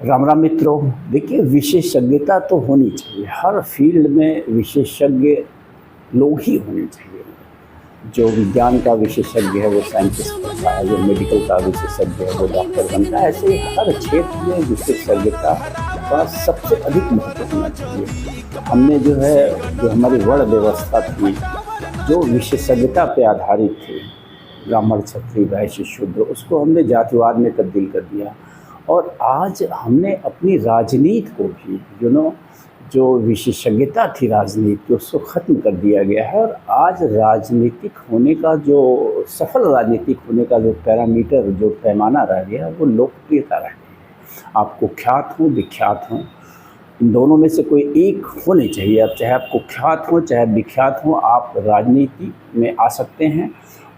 राम राम मित्रों। देखिए, विशेषज्ञता तो होनी चाहिए, हर फील्ड में विशेषज्ञ लोग ही होने चाहिए। जो विज्ञान का विशेषज्ञ है वो साइंटिस्ट बनता है, जो मेडिकल का विशेषज्ञ है वो डॉक्टर बनता है। ऐसे हर क्षेत्र में विशेषज्ञता का सबसे अधिक महत्व होना चाहिए। हमने जो हमारी वर्ण व्यवस्था थी, जो विशेषज्ञता पे आधारित थी, ब्राह्मण क्षत्रिय वैश्य शूद्र, उसको हमने जातिवाद में तब्दील कर दिया। और आज हमने अपनी राजनीति को भी जो विशेषज्ञता थी राजनीति की, उसको ख़त्म कर दिया गया है। और आज राजनीतिक होने का सफल राजनीतिक होने का जो पैरामीटर, जो पैमाना रह गया, वो लोकप्रियता रह गई है। आप कुख्यात हों, विख्यात हों, इन दोनों में से कोई एक होने चाहिए। अब चाहे आप कुख्यात हों चाहे विख्यात हों, आप राजनीति में आ सकते हैं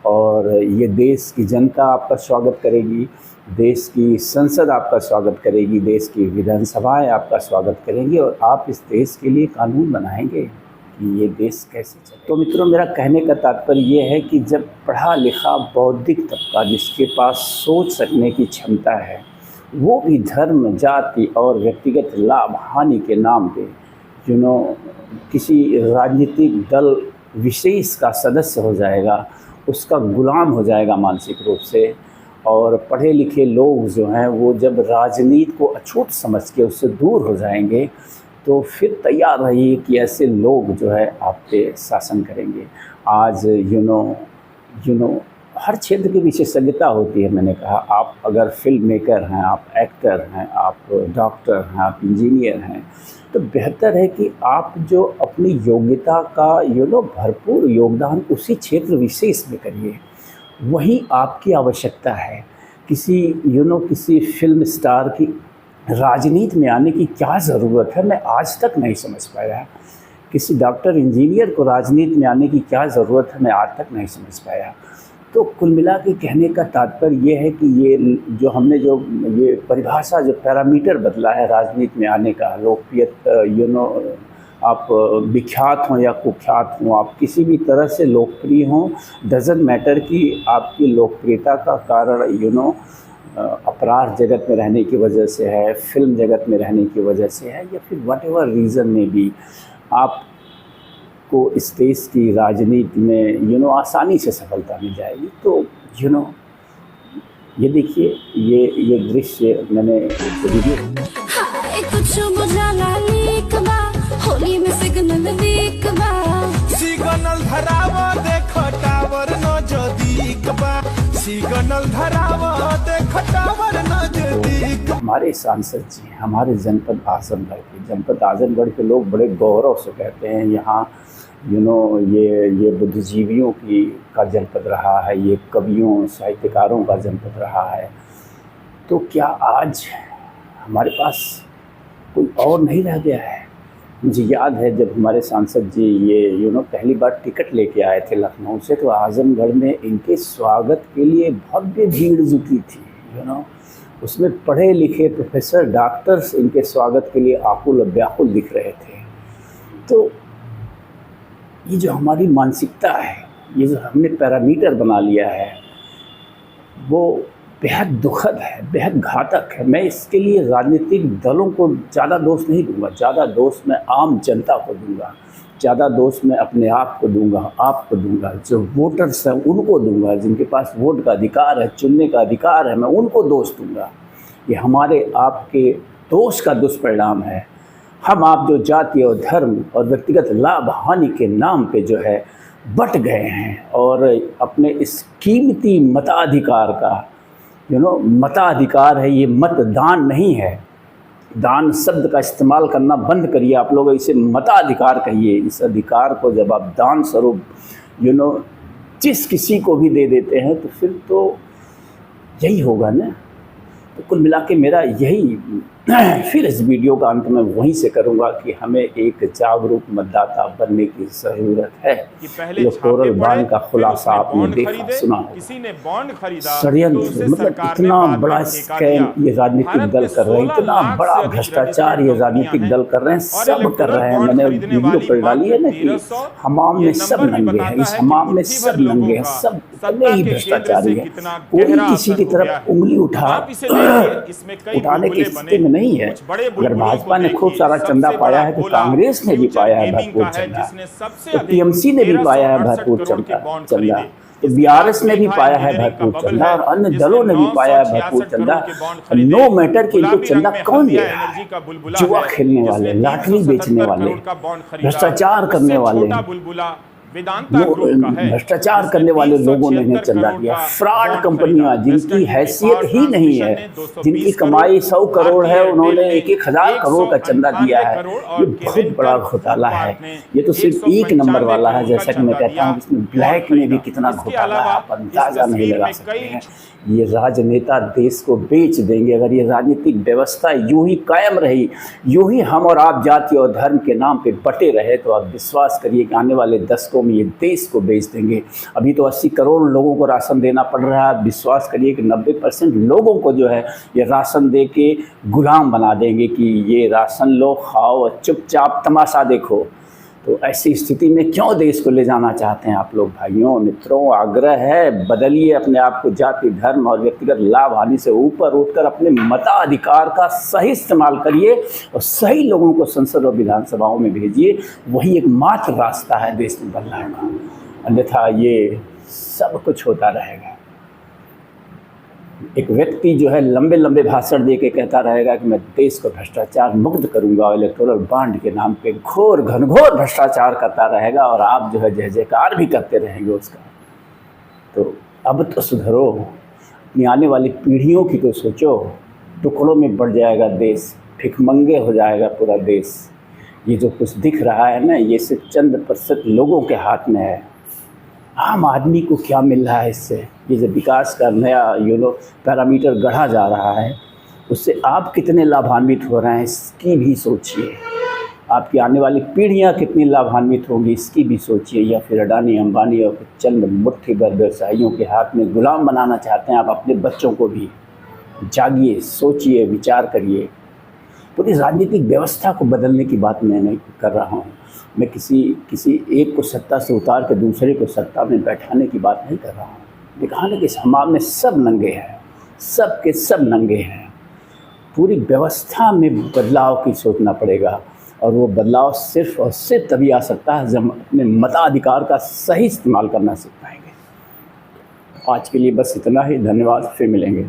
और ये देश की जनता आपका स्वागत करेगी, देश की संसद आपका स्वागत करेगी, देश की विधानसभाएं आपका स्वागत करेंगी और आप इस देश के लिए कानून बनाएंगे कि ये देश कैसे चले। तो मित्रों, मेरा कहने का तात्पर्य ये है कि जब पढ़ा लिखा बौद्धिक तबका, जिसके पास सोच सकने की क्षमता है, वो भी धर्म, जाति और व्यक्तिगत लाभ हानि के नाम पे किसी राजनीतिक दल विशेष का सदस्य हो जाएगा, उसका गुलाम हो जाएगा मानसिक रूप से। और पढ़े लिखे लोग जो हैं वो जब राजनीति को अछूत समझ के उससे दूर हो जाएंगे, तो फिर तैयार रहिए कि ऐसे लोग आप पे शासन करेंगे। आज हर क्षेत्र की विशेषज्ञता होती है। मैंने कहा, आप अगर फिल्म मेकर हैं, आप एक्टर हैं, आप डॉक्टर हैं, आप इंजीनियर हैं, तो बेहतर है कि आप जो अपनी योग्यता का भरपूर योगदान उसी क्षेत्र विशेष में करिए। वही आपकी आवश्यकता है। किसी फिल्म स्टार की राजनीति में आने की क्या ज़रूरत है, मैं आज तक नहीं समझ पाया। किसी डॉक्टर इंजीनियर को राजनीति में आने की क्या ज़रूरत है, मैं आज तक नहीं समझ पाया। तो कुल मिला के कहने का तात्पर्य ये है कि ये हमने ये परिभाषा, जो पैरामीटर बदला है राजनीति में आने का, लोकप्रिय आप विख्यात हों या कुख्यात हों, आप किसी भी तरह से लोकप्रिय हों, डजंट मैटर कि आपकी लोकप्रियता का कारण अपराध जगत में रहने की वजह से है, फिल्म जगत में रहने की वजह से है, या फिर वट एवर रीज़न में भी आपको इस देश की राजनीति में आसानी से सफलता मिल जाएगी। तो ये देखिए, ये दृश्य मैंने वीडियो होली में सिग्नल धरावा देखो टावर नजदीक बा, सिग्नल धरावा देखो टावर नजदीक। हमारे सांसद जी हमारे जनपद आजमगढ़ के लोग बड़े गौरव से कहते हैं, यहाँ ये बुद्धिजीवियों का जनपद रहा है, ये कवियों साहित्यकारों का जनपद रहा है। तो क्या आज हमारे पास कोई और नहीं रह गया है? मुझे याद है जब हमारे सांसद जी ये पहली बार टिकट लेके आए थे लखनऊ से, तो आजमगढ़ में इनके स्वागत के लिए भव्य भीड़ जुटी थी। उसमें पढ़े लिखे प्रोफेसर, डॉक्टर्स इनके स्वागत के लिए आकुल और व्याकुल दिख रहे थे। तो ये जो हमारी मानसिकता है, ये जो हमने पैरामीटर बना लिया है, वो बेहद दुखद है, बेहद घातक है। मैं इसके लिए राजनीतिक दलों को ज़्यादा दोष नहीं दूंगा, ज़्यादा दोष मैं आम जनता को दूंगा, ज़्यादा दोष मैं अपने आप को दूंगा, आपको दूंगा, जो वोटर्स हैं उनको दूंगा, जिनके पास वोट का अधिकार है, चुनने का अधिकार है, मैं उनको दोष दूंगा। ये हमारे आपके दोष का दुष्परिणाम है। हम आप जो जाति और धर्म और व्यक्तिगत लाभ हानि के नाम पे बट गए हैं और अपने इस कीमती मताधिकार का मताधिकार है, ये मतदान नहीं है। दान शब्द का इस्तेमाल करना बंद करिए आप लोग, इसे मताधिकार कहिए। इस अधिकार को जब आप दान स्वरूप जिस किसी को भी दे देते हैं, तो फिर तो यही होगा ना। तो कुल मिला के मेरा यही फिर इस वीडियो का अंत में वहीं से करूंगा कि हमें एक जागरूक मतदाता बनने की ज़रूरत है। इलेक्टोरल बॉन्ड का खुलासा आपने देखा सुना होगा। षड्यंत्र, मतलब इतना बड़ा स्कैम ये राजनीतिक दल कर रहे हैं, इतना बड़ा भ्रष्टाचार ये राजनीतिक दल कर रहे हैं, सब कर रहे हैं। मैंने वीडियो पर डाली है ना कि हमाम में सब नंगे हैं, इस हमाम में सब नंगे हैं, सब इतने ही भ्रष्टाचारी है। कोई किसी की तरफ उंगली उठाने की स्थिति में नहीं है। अगर भाजपा ने खूब सारा चंदा पाया है तो कांग्रेस ने भी पाया है भरपूर चंदा, तो टीएमसी ने भी पाया है भरपूर चंदा, तो बीआरएस ने भी पाया है भरपूर चंदा और अन्य दलों ने भी पाया है भरपूर चंदा। नो मैटर कि इनको चंदा कौन दे रहा है, जुआ खेलने वाले, लॉटरी बेचने वाले, भ्रष्टाचार करने वाले, भ्रष्टाचार करने वाले लोगों ने इन्हें चंदा दिया। फ्रॉड कंपनियां जिनकी हैसियत ही नहीं है, जिनकी कमाई 100 करोड़ है, उन्होंने 1,000 करोड़ का चंदा दिया है। ये बहुत बड़ा घोटाला है। ये तो सिर्फ एक नंबर वाला है, जैसा कि मैं कहता हूँ इसमें ब्लैक में भी कितना घोटाला है आप अंदाजा नहीं लगा सकते हैं। ये राजनेता देश को बेच देंगे अगर ये राजनीतिक व्यवस्था यूं ही कायम रही, यूं ही हम और आप जाति और धर्म के नाम पे बटे रहे, तो आप विश्वास करिए कि आने वाले दशकों में ये देश को बेच देंगे। अभी तो 80 करोड़ लोगों को राशन देना पड़ रहा है, विश्वास करिए कि 90% लोगों को जो है ये राशन दे के गुलाम बना देंगे कि ये राशन लो, खाओ और चुपचाप तमाशा देखो। तो ऐसी स्थिति में क्यों देश को ले जाना चाहते हैं आप लोग? भाइयों मित्रों, आग्रह है बदलिए अपने आप को। जाति धर्म और व्यक्तिगत लाभ हानि से ऊपर उठकर अपने मताधिकार का सही इस्तेमाल करिए और सही लोगों को संसद और विधानसभाओं में भेजिए। वही एकमात्र रास्ता है देश में बदलाव का, अन्यथा ये सब कुछ होता रहेगा। एक व्यक्ति जो है लंबे लंबे भाषण दे के कहता रहेगा कि मैं देश को भ्रष्टाचार मुक्त करूंगा, इलेक्टोरल बॉन्ड के नाम पे घनघोर भ्रष्टाचार करता रहेगा और आप जो है जय जयकार भी करते रहेंगे उसका। तो अब तो सुधरो, अपनी आने वाली पीढ़ियों की तो सोचो। टुकड़ों में बढ़ जाएगा देश, भिखमंगे हो जाएगा पूरा देश। ये जो कुछ दिख रहा है ना, ये सिर्फ चंद प्रतिशत लोगों के हाथ में है। आम आदमी को क्या मिल रहा है इससे? ये जो विकास का नया पैरामीटर गढ़ा जा रहा है, उससे आप कितने लाभान्वित हो रहे हैं इसकी भी सोचिए। आपकी आने वाली पीढ़ियां कितनी लाभान्वित होंगी इसकी भी सोचिए। या फिर अडानी अंबानी और चंद मुट्ठी भर व्यवसायियों के हाथ में गुलाम बनाना चाहते हैं आप अपने बच्चों को भी? जागिए, सोचिए, विचार करिए। पूरी राजनीतिक व्यवस्था को बदलने की बात मैं नहीं कर रहा हूँ। मैं किसी एक को सत्ता से उतार के दूसरे को सत्ता में बैठाने की बात नहीं कर रहा हूँ। दिखाने के समाज में सब नंगे हैं, सब के सब नंगे हैं। पूरी व्यवस्था में बदलाव की सोचना पड़ेगा और वो बदलाव सिर्फ और सिर्फ तभी आ सकता है जब अपने मताधिकार का सही इस्तेमाल करना सीख पाएंगे। आज के लिए बस इतना ही। धन्यवाद, फिर मिलेंगे।